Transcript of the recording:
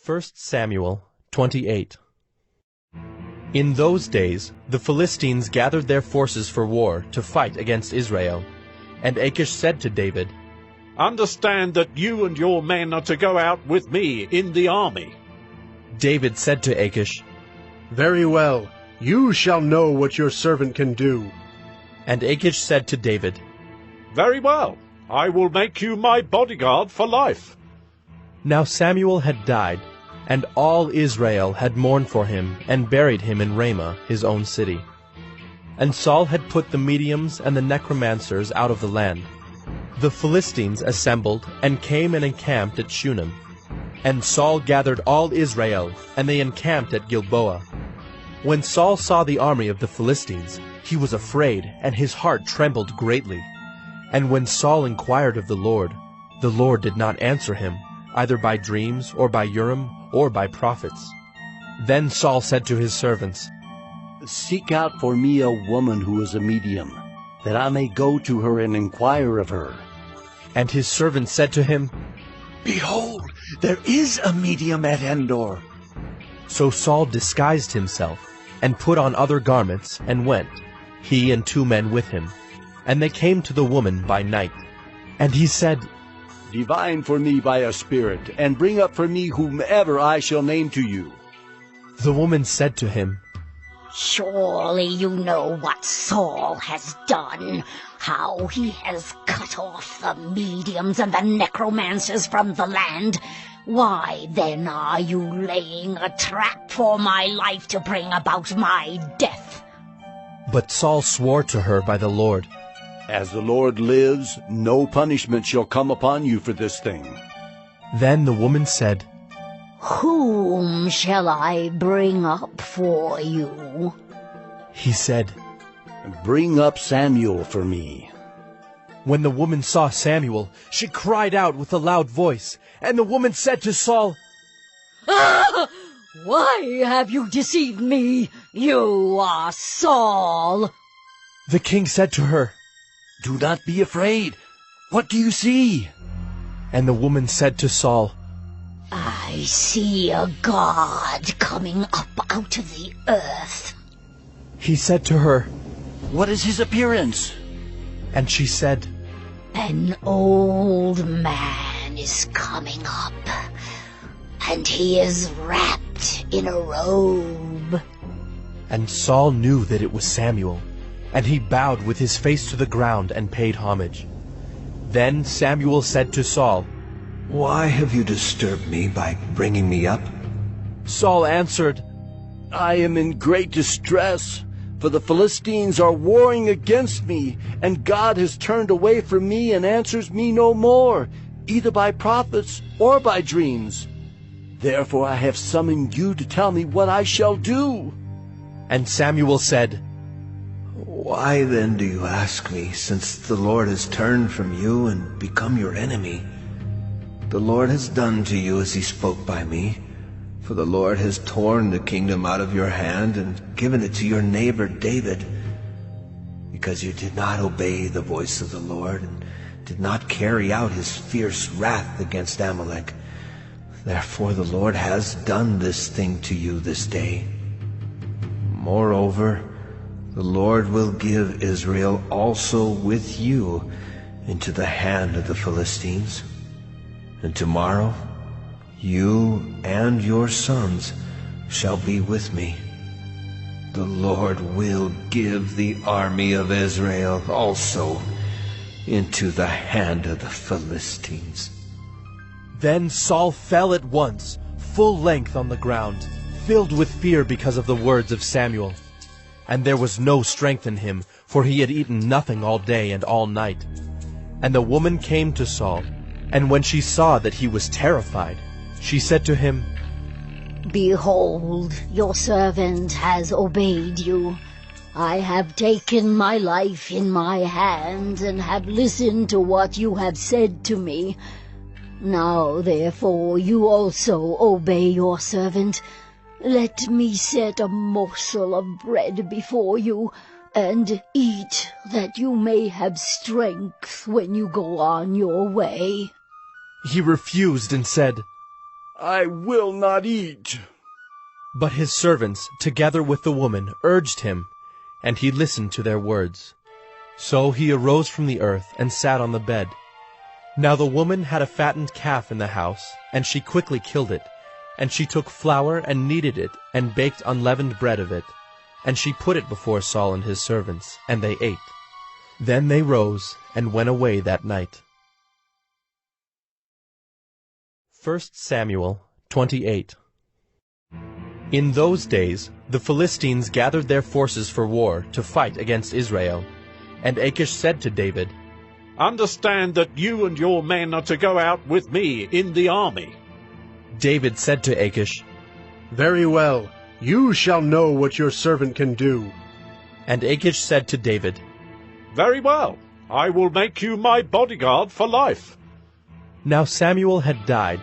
1 Samuel 28. In those days the Philistines gathered their forces for war to fight against Israel. And Achish said to David, "Understand that you and your men are to go out with me in the army." David said to Achish, "Very well, you shall know what your servant can do." And Achish said to David, "Very well, I will make you my bodyguard for life." Now Samuel had died, and all Israel had mourned for him and buried him in Ramah, his own city. And Saul had put the mediums and the necromancers out of the land. The Philistines assembled and came and encamped at Shunem. And Saul gathered all Israel, and they encamped at Gilboa. When Saul saw the army of the Philistines, he was afraid, and his heart trembled greatly. And when Saul inquired of the Lord did not answer him, either by dreams, or by Urim, or by prophets. Then Saul said to his servants, "Seek out for me a woman who is a medium, that I may go to her and inquire of her." And his servants said to him, "Behold, there is a medium at Endor." So Saul disguised himself, and put on other garments, and went, he and 2 men with him. And they came to the woman by night. And he said, "Divine for me by a spirit, and bring up for me whomever I shall name to you." The woman said to him, "Surely you know what Saul has done, how he has cut off the mediums and the necromancers from the land. Why then are you laying a trap for my life to bring about my death?" But Saul swore to her by the Lord, "As the Lord lives, no punishment shall come upon you for this thing." Then the woman said, "Whom shall I bring up for you?" He said, "Bring up Samuel for me." When the woman saw Samuel, she cried out with a loud voice. And the woman said to Saul, "Why have you deceived me? You are Saul." The king said to her, "Do not be afraid. What do you see?" And the woman said to Saul, "I see a god coming up out of the earth." He said to her, "What is his appearance?" And she said, "An old man is coming up, and he is wrapped in a robe." And Saul knew that it was Samuel, and he bowed with his face to the ground and paid homage. Then Samuel said to Saul, "Why have you disturbed me by bringing me up?" Saul answered, "I am in great distress, for the Philistines are warring against me, and God has turned away from me and answers me no more, either by prophets or by dreams. Therefore I have summoned you to tell me what I shall do." And Samuel said, "Why then do you ask me, since the Lord has turned from you and become your enemy? The Lord has done to you as he spoke by me, for the Lord has torn the kingdom out of your hand and given it to your neighbor David, because you did not obey the voice of the Lord and did not carry out his fierce wrath against Amalek. Therefore the Lord has done this thing to you this day. Moreover, the Lord will give Israel also with you into the hand of the Philistines. And tomorrow you and your sons shall be with me. The Lord will give the army of Israel also into the hand of the Philistines." Then Saul fell at once, full length on the ground, filled with fear because of the words of Samuel. And there was no strength in him, for he had eaten nothing all day and all night. And the woman came to Saul, and when she saw that he was terrified, she said to him, "Behold, your servant has obeyed you. I have taken my life in my hands and have listened to what you have said to me. Now, therefore, you also obey your servant. Let me set a morsel of bread before you, and eat, that you may have strength when you go on your way." He refused and said, I will not eat." But his servants, together with the woman, urged him, and he listened to their words. So he arose from the earth and sat on the bed. Now the woman had a fattened calf in the house, and she quickly killed it. And she took flour and kneaded it, and baked unleavened bread of it. And she put it before Saul and his servants, and they ate. Then they rose and went away that night. 1 Samuel 28. In those days the Philistines gathered their forces for war to fight against Israel. And Achish said to David, "Understand that you and your men are to go out with me in the army." David said to Achish, Very well, you shall know what your servant can do. And Achish said to David, "Very well, I will make you my bodyguard for life." Now Samuel had died,